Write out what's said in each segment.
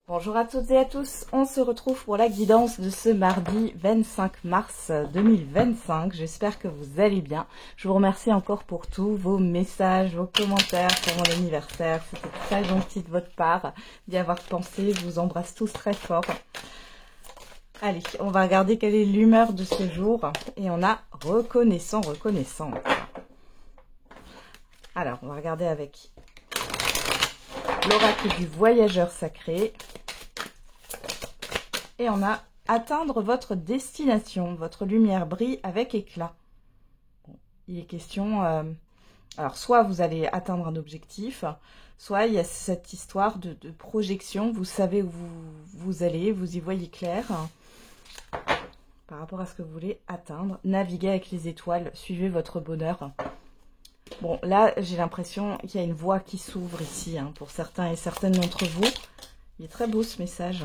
Bonjour à toutes et à tous, on se retrouve pour la guidance de ce mardi 25 mars 2025. J'espère que vous allez bien. Je vous remercie encore pour tous vos messages, vos commentaires pour mon anniversaire. C'était très gentil de votre part d'y avoir pensé. Je vous embrasse tous très fort. Allez, on va regarder quelle est l'humeur de ce jour. Et on a reconnaissant. Alors, on va regarder avec l'oracle du voyageur sacré. Et on a atteindre votre destination. Votre lumière brille avec éclat. Bon, il est question... alors, soit vous allez atteindre un objectif, soit il y a cette histoire de projection. Vous savez où vous allez, vous y voyez clair par rapport à ce que vous voulez atteindre. Naviguez avec les étoiles, suivez votre bonheur. Bon, là, j'ai l'impression qu'il y a une voie qui s'ouvre ici, pour certains et certaines d'entre vous. Il est très beau ce message.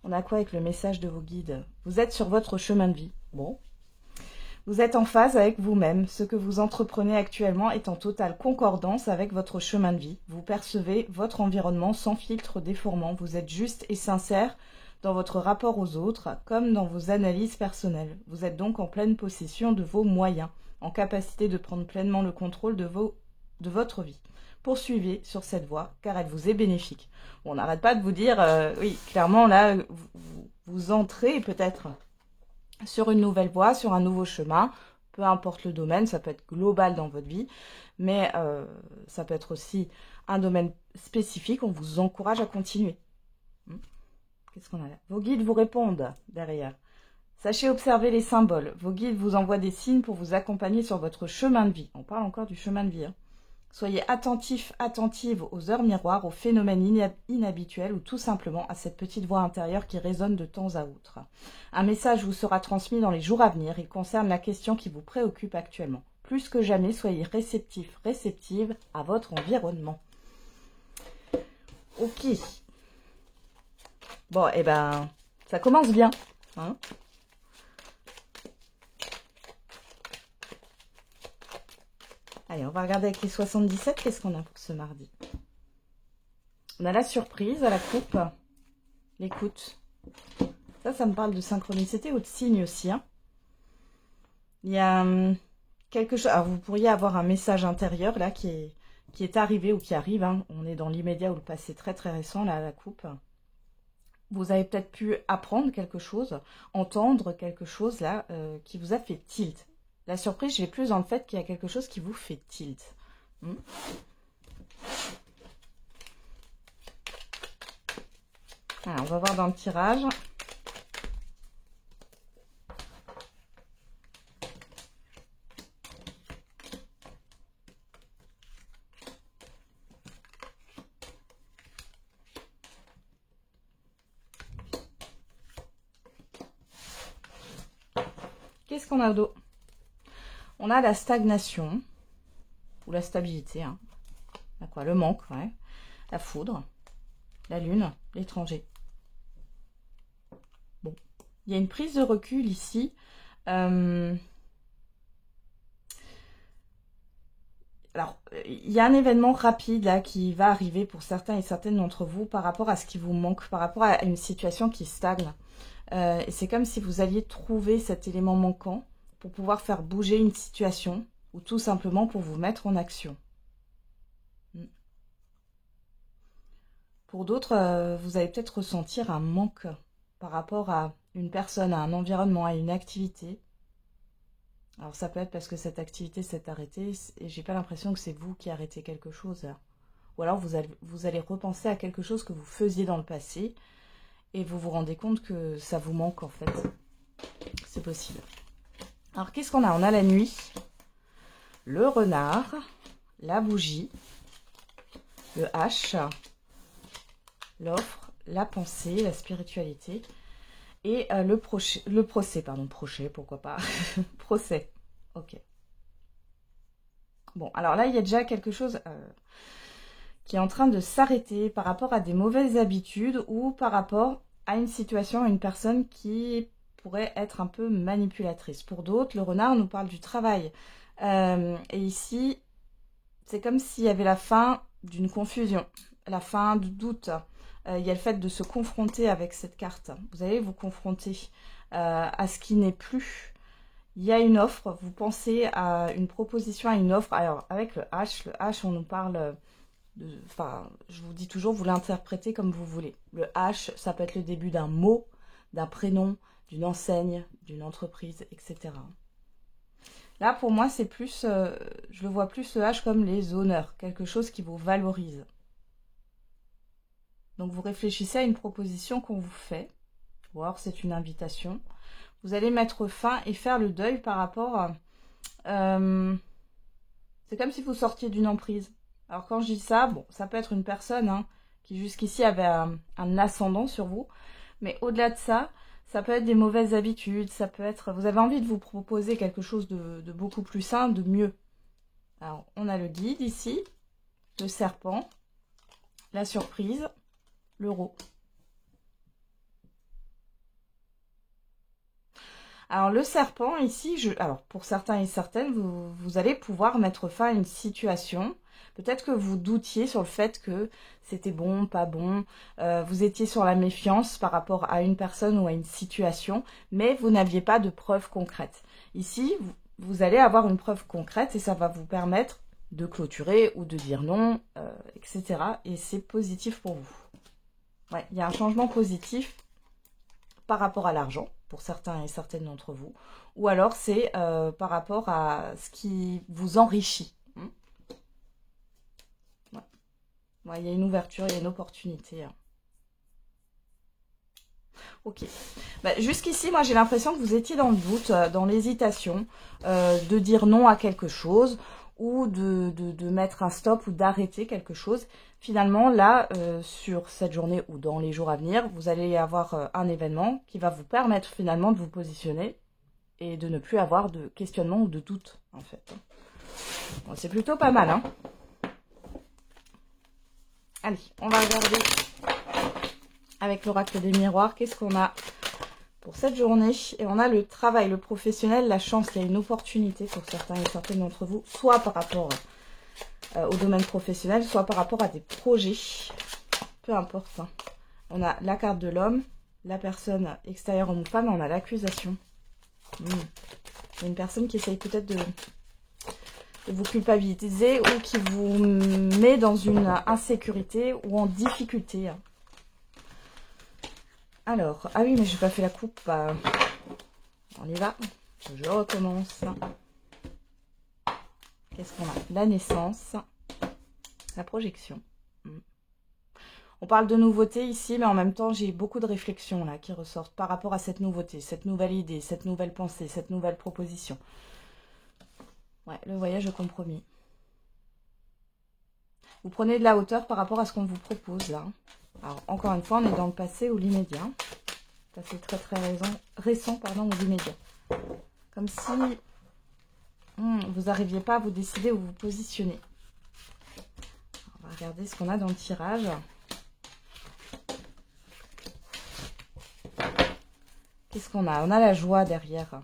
On a quoi avec le message de vos guides? Vous êtes sur votre chemin de vie. Bon. Vous êtes en phase avec vous-même. Ce que vous entreprenez actuellement est en totale concordance avec votre chemin de vie. Vous percevez votre environnement sans filtre déformant. Vous êtes juste et sincère dans votre rapport aux autres, comme dans vos analyses personnelles. Vous êtes donc en pleine possession de vos moyens, en capacité de prendre pleinement le contrôle de votre vie. Poursuivez sur cette voie, car elle vous est bénéfique. On n'arrête pas de vous dire, oui, clairement, là, vous entrez peut-être sur une nouvelle voie, sur un nouveau chemin, peu importe le domaine, ça peut être global dans votre vie, mais ça peut être aussi un domaine spécifique, on vous encourage à continuer. Qu'est-ce qu'on a là? Vos guides vous répondent derrière. Sachez observer les symboles. Vos guides vous envoient des signes pour vous accompagner sur votre chemin de vie. On parle encore du chemin de vie. Soyez attentifs, attentives aux heures miroirs, aux phénomènes inhabituels ou tout simplement à cette petite voix intérieure qui résonne de temps à autre. Un message vous sera transmis dans les jours à venir. Il concerne la question qui vous préoccupe actuellement. Plus que jamais, soyez réceptifs, réceptives à votre environnement. Ok. Bon, eh ben, ça commence bien. Allez, on va regarder avec les 77, qu'est-ce qu'on a pour ce mardi? On a la surprise à la coupe, l'écoute. Ça me parle de synchronicité ou de signe aussi. Il y a quelque chose... Alors, vous pourriez avoir un message intérieur, là, qui est arrivé ou qui arrive. On est dans l'immédiat ou le passé très très récent, là, à la coupe. Vous avez peut-être pu apprendre quelque chose, entendre quelque chose, là, qui vous a fait tilt. La surprise, je vais plus dans le fait qu'il y a quelque chose qui vous fait tilt. Alors, on va voir dans le tirage. Qu'est-ce qu'on a au dos? On a la stagnation, ou la stabilité, On a quoi? Le manque, ouais. La foudre, la lune, l'étranger. Bon, il y a une prise de recul ici. Alors, il y a un événement rapide là qui va arriver pour certains et certaines d'entre vous par rapport à ce qui vous manque, par rapport à une situation qui stagne. Et c'est comme si vous alliez trouver cet élément manquant pour pouvoir faire bouger une situation ou tout simplement pour vous mettre en action. Pour d'autres, vous allez peut-être ressentir un manque par rapport à une personne, à un environnement, à une activité. Alors ça peut être parce que cette activité s'est arrêtée et j'ai pas l'impression que c'est vous qui arrêtez quelque chose. Ou alors vous allez repenser à quelque chose que vous faisiez dans le passé et vous vous rendez compte que ça vous manque en fait. C'est possible. Alors, qu'est-ce qu'on a? On a la nuit, le renard, la bougie, le H, l'offre, la pensée, la spiritualité et le procès, pourquoi pas. Procès, ok. Bon, alors là, il y a déjà quelque chose qui est en train de s'arrêter par rapport à des mauvaises habitudes ou par rapport à une situation, à une personne qui pourrait être un peu manipulatrice. Pour d'autres, le renard nous parle du travail. Et ici, c'est comme s'il y avait la fin d'une confusion, la fin du doute, il y a le fait de se confronter avec cette carte. Vous allez vous confronter à ce qui n'est plus. Il y a une offre, vous pensez à une proposition, à une offre. Alors, avec le H, on nous parle enfin, je vous dis toujours, vous l'interprétez comme vous voulez. Le H, ça peut être le début d'un mot, d'un prénom, d'une enseigne, d'une entreprise, etc. Là, pour moi, c'est plus, je le vois plus le H comme les honneurs, quelque chose qui vous valorise. Donc, vous réfléchissez à une proposition qu'on vous fait, ou alors c'est une invitation. Vous allez mettre fin et faire le deuil par rapport à... c'est comme si vous sortiez d'une emprise. Alors quand je dis ça, bon, ça peut être une personne hein, qui jusqu'ici avait un ascendant sur vous, mais au-delà de ça, ça peut être des mauvaises habitudes, ça peut être... Vous avez envie de vous proposer quelque chose de beaucoup plus sain, de mieux. Alors, on a le guide ici, le serpent, la surprise, l'euro. Alors, le serpent, ici, alors pour certains et certaines, vous allez pouvoir mettre fin à une situation. Peut-être que vous doutiez sur le fait que c'était bon, pas bon. Vous étiez sur la méfiance par rapport à une personne ou à une situation, mais vous n'aviez pas de preuves concrètes. Ici, vous allez avoir une preuve concrète et ça va vous permettre de clôturer ou de dire non, etc. Et c'est positif pour vous. Ouais, il y a un changement positif par rapport à l'argent, pour certains et certaines d'entre vous, ou alors c'est par rapport à ce qui vous enrichit. Ouais, il y a une ouverture, il y a une opportunité. Ok. Bah, jusqu'ici, moi j'ai l'impression que vous étiez dans le doute, dans l'hésitation, de dire non à quelque chose, ou de mettre un stop ou d'arrêter quelque chose. Finalement, là, sur cette journée ou dans les jours à venir, vous allez avoir un événement qui va vous permettre finalement de vous positionner et de ne plus avoir de questionnement ou de doute, en fait. Bon, c'est plutôt pas mal, hein. Allez, on va regarder avec l'oracle des miroirs, qu'est-ce qu'on a pour cette journée. Et on a le travail, le professionnel, la chance, il y a une opportunité pour certains et certaines d'entre vous, soit par rapport au domaine professionnel, soit par rapport à des projets, peu importe. Hein. On a la carte de l'homme, la personne extérieure homme ou femme, on a l'accusation. Il y a une personne qui essaye peut-être de vous culpabiliser ou qui vous met dans une insécurité ou en difficulté. Alors, ah oui, mais j'ai pas fait la coupe. On y va. Je recommence. Qu'est-ce qu'on a? La naissance, la projection. On parle de nouveauté ici, mais en même temps, j'ai beaucoup de réflexions là qui ressortent par rapport à cette nouveauté, cette nouvelle idée, cette nouvelle pensée, cette nouvelle proposition. Ouais, le voyage au compromis. Vous prenez de la hauteur par rapport à ce qu'on vous propose là. Alors, encore une fois, on est dans le passé ou l'immédiat. Passé très récent, pardon, ou l'immédiat. Comme si vous n'arriviez pas à vous décider ou vous positionner. On va regarder ce qu'on a dans le tirage. Qu'est-ce qu'on a? On a la joie derrière.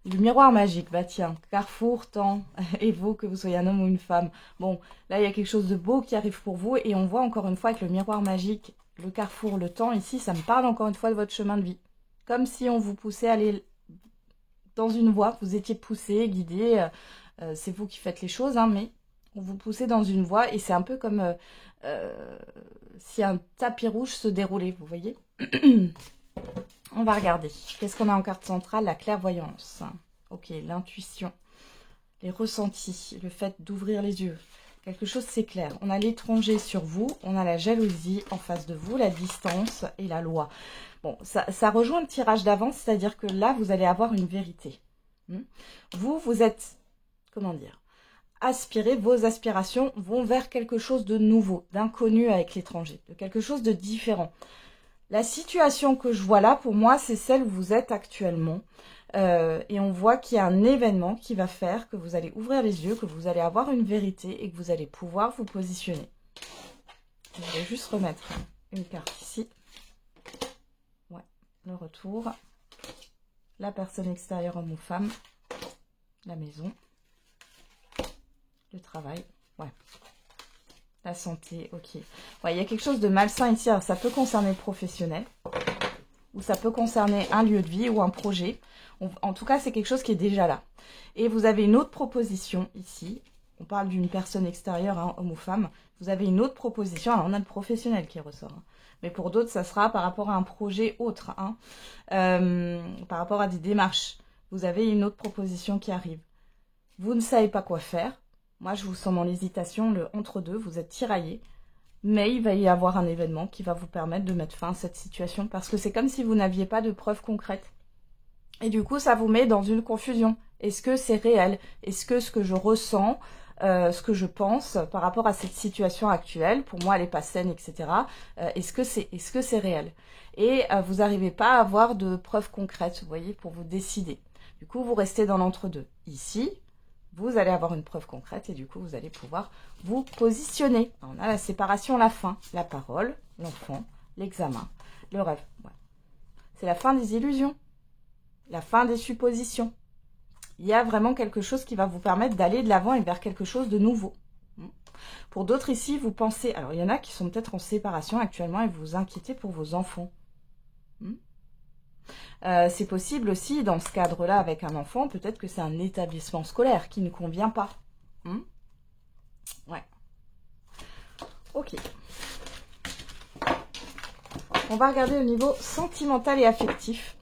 Le miroir magique, bah tiens, carrefour, temps, et vous, que vous soyez un homme ou une femme. Bon, là, il y a quelque chose de beau qui arrive pour vous, et on voit encore une fois avec le miroir magique, le carrefour, le temps, ici, ça me parle encore une fois de votre chemin de vie. Comme si on vous poussait à aller dans une voie, vous étiez poussé, guidé, c'est vous qui faites les choses, hein, mais on vous poussait dans une voie, et c'est un peu comme si un tapis rouge se déroulait, vous voyez. On va regarder. Qu'est-ce qu'on a en carte centrale? La clairvoyance. Ok, l'intuition, les ressentis, le fait d'ouvrir les yeux. Quelque chose s'éclaire. On a l'étranger sur vous, on a la jalousie en face de vous, la distance et la loi. Bon, ça rejoint le tirage d'avance, c'est-à-dire que là, vous allez avoir une vérité. Vous êtes, comment dire, aspiré, vos aspirations vont vers quelque chose de nouveau, d'inconnu avec l'étranger, de quelque chose de différent. La situation que je vois là, pour moi, c'est celle où vous êtes actuellement. Et on voit qu'il y a un événement qui va faire que vous allez ouvrir les yeux, que vous allez avoir une vérité et que vous allez pouvoir vous positionner. Je vais juste remettre une carte ici. Ouais, le retour. La personne extérieure, homme ou femme. La maison. Le travail. Ouais. La santé, ok. Ouais, il y a quelque chose de malsain ici. Alors, ça peut concerner le professionnel, ou ça peut concerner un lieu de vie ou un projet. En tout cas, c'est quelque chose qui est déjà là. Et vous avez une autre proposition ici. On parle d'une personne extérieure, hein, homme ou femme. Vous avez une autre proposition. Alors, on a le professionnel qui ressort. Hein. Mais pour d'autres, ça sera par rapport à un projet autre. Hein. Par rapport à des démarches. Vous avez une autre proposition qui arrive. Vous ne savez pas quoi faire. Moi, je vous sens dans l'hésitation, le entre-deux. Vous êtes tiraillé. Mais il va y avoir un événement qui va vous permettre de mettre fin à cette situation. Parce que c'est comme si vous n'aviez pas de preuves concrètes. Et du coup, ça vous met dans une confusion. Est-ce que c'est réel? Est-ce que ce que je ressens, ce que je pense par rapport à cette situation actuelle, pour moi elle n'est pas saine, etc. Est-ce que c'est réel? Et vous n'arrivez pas à avoir de preuves concrètes, vous voyez, pour vous décider. Du coup, vous restez dans l'entre-deux. Ici, vous allez avoir une preuve concrète et du coup, vous allez pouvoir vous positionner. On a la séparation, la fin, la parole, l'enfant, l'examen, le rêve. Ouais. C'est la fin des illusions, la fin des suppositions. Il y a vraiment quelque chose qui va vous permettre d'aller de l'avant et vers quelque chose de nouveau. Pour d'autres ici, vous pensez... Alors, il y en a qui sont peut-être en séparation actuellement et vous vous inquiétez pour vos enfants. C'est possible aussi, dans ce cadre-là, avec un enfant, peut-être que c'est un établissement scolaire qui ne convient pas. Ouais. Ok. On va regarder au niveau sentimental et affectif.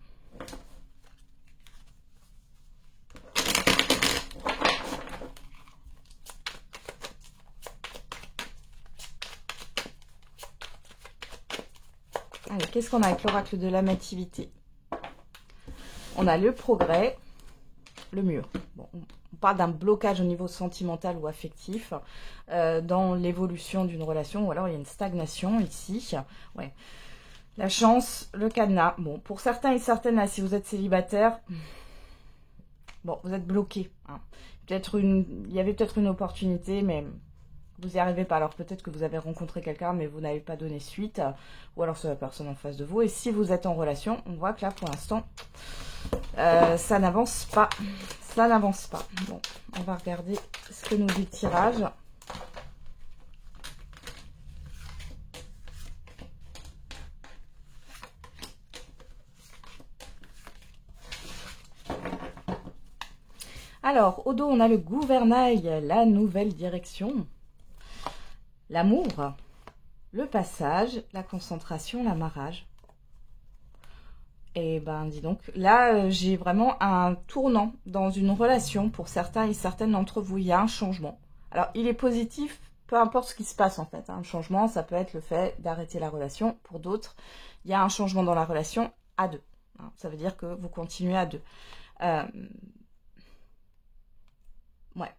Allez, qu'est-ce qu'on a avec l'oracle de l'amativité? On a le progrès, le mur. Bon, on parle d'un blocage au niveau sentimental ou affectif dans l'évolution d'une relation, ou alors il y a une stagnation ici. Ouais. La chance, le cadenas. Bon, pour certains et certaines, là, si vous êtes célibataire, bon, vous êtes bloqué. Hein. Il y avait peut-être une opportunité, mais vous n'y arrivez pas. Alors peut-être que vous avez rencontré quelqu'un, mais vous n'avez pas donné suite. Ou alors c'est la personne en face de vous. Et si vous êtes en relation, on voit que là, pour l'instant, ça n'avance pas. Ça n'avance pas. Bon, on va regarder ce que nous dit le tirage. Alors, au dos, on a le gouvernail, la nouvelle direction. L'amour, le passage, la concentration, l'amarrage. Et ben, dis donc, là, j'ai vraiment un tournant dans une relation. Pour certains et certaines d'entre vous, il y a un changement. Alors, il est positif, peu importe ce qui se passe en fait. Un changement, ça peut être le fait d'arrêter la relation. Pour d'autres, il y a un changement dans la relation à deux. Ça veut dire que vous continuez à deux. Ouais.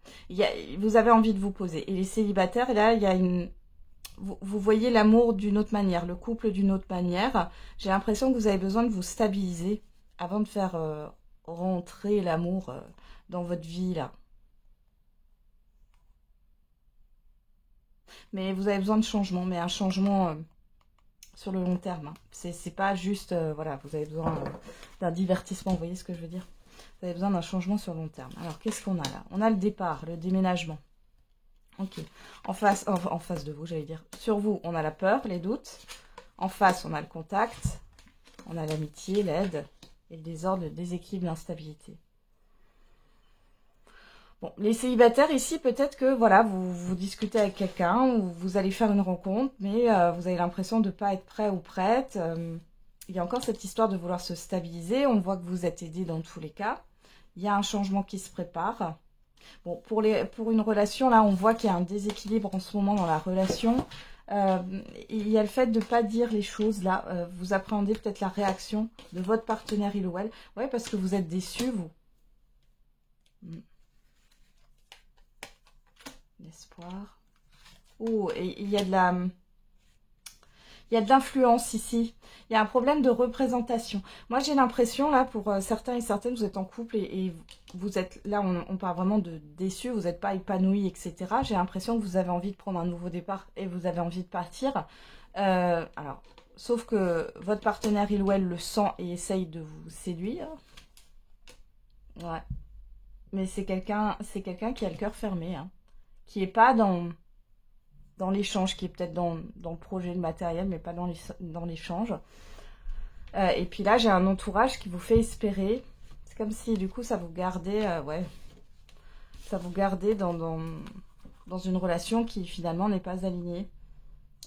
Vous avez envie de vous poser. Et les célibataires, là, il y a une... Vous voyez l'amour d'une autre manière, le couple d'une autre manière. J'ai l'impression que vous avez besoin de vous stabiliser avant de faire rentrer l'amour dans votre vie, là. Mais vous avez besoin de changement, mais un changement sur le long terme. Hein. C'est pas juste, voilà, vous avez besoin d'un divertissement, vous voyez ce que je veux dire? Vous avez besoin d'un changement sur le long terme. Alors, qu'est-ce qu'on a là? On a le départ, le déménagement. Ok. En face de vous, j'allais dire. Sur vous, on a la peur, les doutes. En face, on a le contact. On a l'amitié, l'aide. Et le désordre, le déséquilibre, l'instabilité. Bon, les célibataires ici, peut-être que voilà, vous discutez avec quelqu'un ou vous allez faire une rencontre, mais vous avez l'impression de ne pas être prêt ou prête. Il y a encore cette histoire de vouloir se stabiliser. On voit que vous êtes aidé dans tous les cas. Il y a un changement qui se prépare. Bon, pour une relation, là, on voit qu'il y a un déséquilibre en ce moment dans la relation. Il y a le fait de ne pas dire les choses, là. Vous appréhendez peut-être la réaction de votre partenaire, il ou elle. Ouais, parce que vous êtes déçu, vous. L'espoir. Oh, et il y a de la... Il y a de l'influence ici. Il y a un problème de représentation. Moi, j'ai l'impression, là, pour certains et certaines, vous êtes en couple et vous êtes... Là, on parle vraiment de déçus, vous n'êtes pas épanoui, etc. J'ai l'impression que vous avez envie de prendre un nouveau départ et vous avez envie de partir. Alors, sauf que votre partenaire, il ou elle, le sent et essaye de vous séduire. Ouais. Mais c'est quelqu'un qui a le cœur fermé, hein, qui n'est pas dans... dans l'échange, qui est peut-être dans le projet, le matériel, mais pas dans l'échange. Et puis là, j'ai un entourage qui vous fait espérer. C'est comme si, du coup, ça vous gardait, ça vous gardait dans une relation qui, finalement, n'est pas alignée.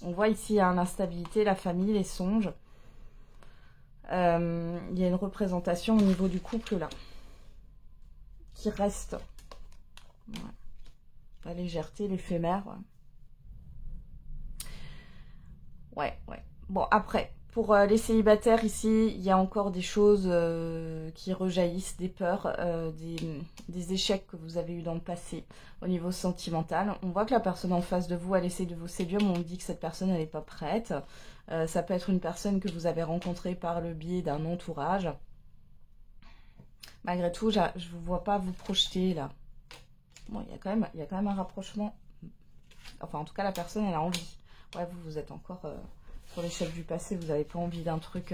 On voit ici l'instabilité, la famille, les songes. Il y a une représentation au niveau du couple, là, qui reste. Ouais. La légèreté, l'éphémère. Ouais. Bon, après, pour les célibataires, ici, il y a encore des choses qui rejaillissent, des peurs, des échecs que vous avez eus dans le passé au niveau sentimental. On voit que la personne en face de vous, elle essaie de vous séduire, mais on dit que cette personne, elle n'est pas prête. Ça peut être une personne que vous avez rencontrée par le biais d'un entourage. Malgré tout, je ne vous vois pas vous projeter, là. Bon, il y a quand même un rapprochement. Enfin, en tout cas, la personne, elle a envie. Ouais, vous êtes encore sur l'échec du passé. Vous n'avez pas envie d'un truc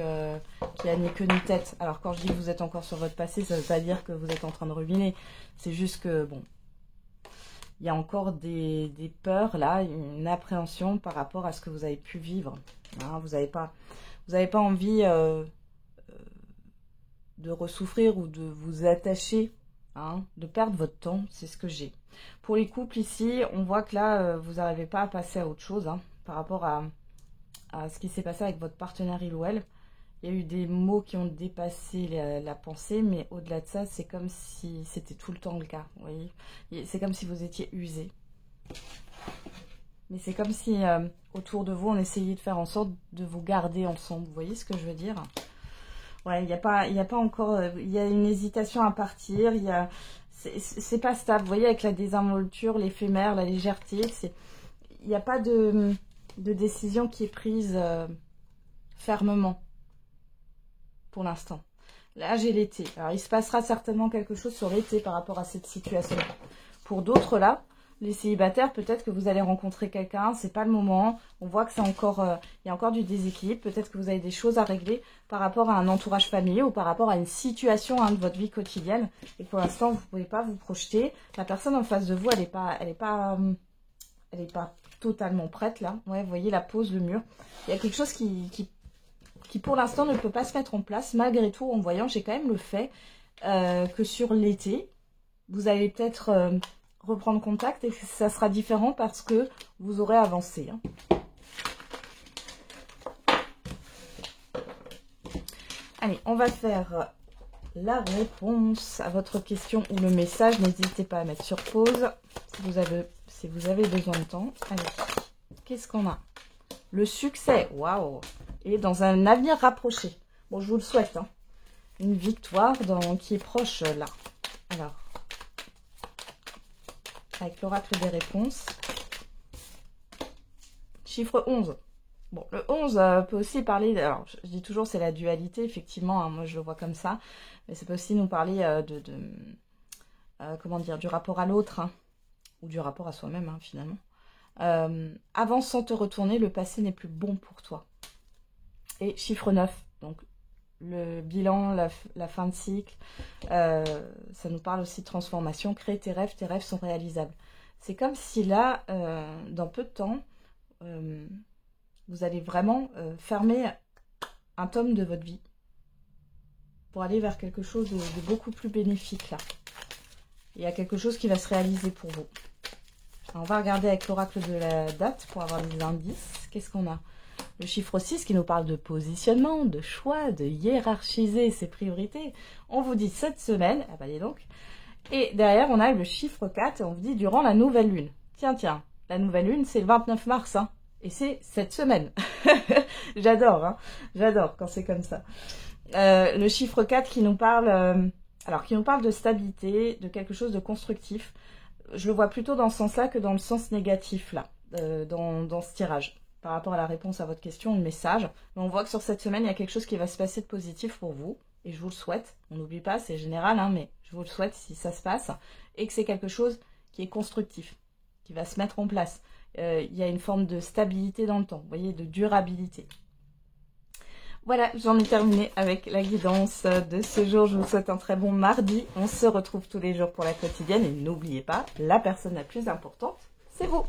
qui a ni queue ni tête. Alors, quand je dis que vous êtes encore sur votre passé, ça ne veut pas dire que vous êtes en train de ruminer. C'est juste que, bon, il y a encore des peurs, là, une appréhension par rapport à ce que vous avez pu vivre. Hein, vous n'avez pas envie de ressouffrir ou de vous attacher, hein, de perdre votre temps, c'est ce que j'ai. Pour les couples ici, on voit que là, vous n'arrivez pas à passer à autre chose, hein, par rapport à ce qui s'est passé avec votre partenaire il ou elle. Il y a eu des mots qui ont dépassé la pensée, mais au-delà de ça, c'est comme si c'était tout le temps le cas. Vous voyez, c'est comme si vous étiez usé. Mais c'est comme si autour de vous, on essayait de faire en sorte de vous garder ensemble. Vous voyez ce que je veux dire? Ouais, il n'y a pas encore... Il y a une hésitation à partir. C'est pas stable. Vous voyez, avec la désinvolture, l'éphémère, la légèreté, il n'y a pas de décision qui est prise fermement pour l'instant. Là, j'ai l'été. Alors, il se passera certainement quelque chose sur l'été par rapport à cette situation. Pour d'autres, là, les célibataires, peut-être que vous allez rencontrer quelqu'un, c'est pas le moment. On voit que c'est encore, il y a encore du déséquilibre. Peut-être que vous avez des choses à régler par rapport à un entourage familier ou par rapport à une situation de votre vie quotidienne. Et pour l'instant, vous pouvez pas vous projeter. La personne en face de vous, elle est pas totalement prête là. Ouais, vous voyez la pose, le mur. Il y a quelque chose qui pour l'instant ne peut pas se mettre en place. Malgré tout, en voyant, j'ai quand même le fait que sur l'été, vous allez peut-être reprendre contact et que ça sera différent parce que vous aurez avancé. Hein. Allez, on va faire la réponse à votre question ou le message. N'hésitez pas à mettre sur pause si vous avez besoin de temps. Allez, qu'est-ce qu'on a? Le succès, waouh! Et dans un avenir rapproché. Bon, je vous le souhaite. Hein. Une victoire qui est proche là. Alors, avec l'oracle des réponses. Chiffre 11. Bon, le 11 peut aussi parler... Alors, je dis toujours, c'est la dualité, effectivement. Hein, moi, je le vois comme ça. Mais ça peut aussi nous parler comment dire, du rapport à l'autre. Hein, ou du rapport à soi-même, hein, finalement. Avance sans te retourner, le passé n'est plus bon pour toi. Et chiffre 9, donc le bilan, la fin de cycle, ça nous parle aussi de transformation. Crée tes rêves sont réalisables. C'est comme si là, dans peu de temps, vous allez vraiment fermer un tome de votre vie pour aller vers quelque chose de beaucoup plus bénéfique là. Il y a quelque chose qui va se réaliser pour vous. Alors, on va regarder avec l'oracle de la date pour avoir des indices. Qu'est-ce qu'on a? Le chiffre 6 qui nous parle de positionnement, de choix, de hiérarchiser ses priorités. On vous dit cette semaine, ah bah dis donc. Et derrière, on a le chiffre 4 et on vous dit durant la nouvelle lune. Tiens, la nouvelle lune, c'est le 29 mars. Hein, et c'est cette semaine. J'adore, hein, j'adore quand c'est comme ça. Le chiffre 4 qui nous parle, qui nous parle de stabilité, de quelque chose de constructif. Je le vois plutôt dans ce sens-là que dans le sens négatif, là, dans ce tirage. Par rapport à la réponse à votre question, le message. Mais on voit que sur cette semaine, il y a quelque chose qui va se passer de positif pour vous. Et je vous le souhaite. On n'oublie pas, c'est général, hein, mais je vous le souhaite si ça se passe. Et que c'est quelque chose qui est constructif, qui va se mettre en place. Il y a une forme de stabilité dans le temps, vous voyez, de durabilité. Voilà, j'en ai terminé avec la guidance de ce jour. Je vous souhaite un très bon mardi. On se retrouve tous les jours pour la quotidienne. Et n'oubliez pas, la personne la plus importante, c'est vous.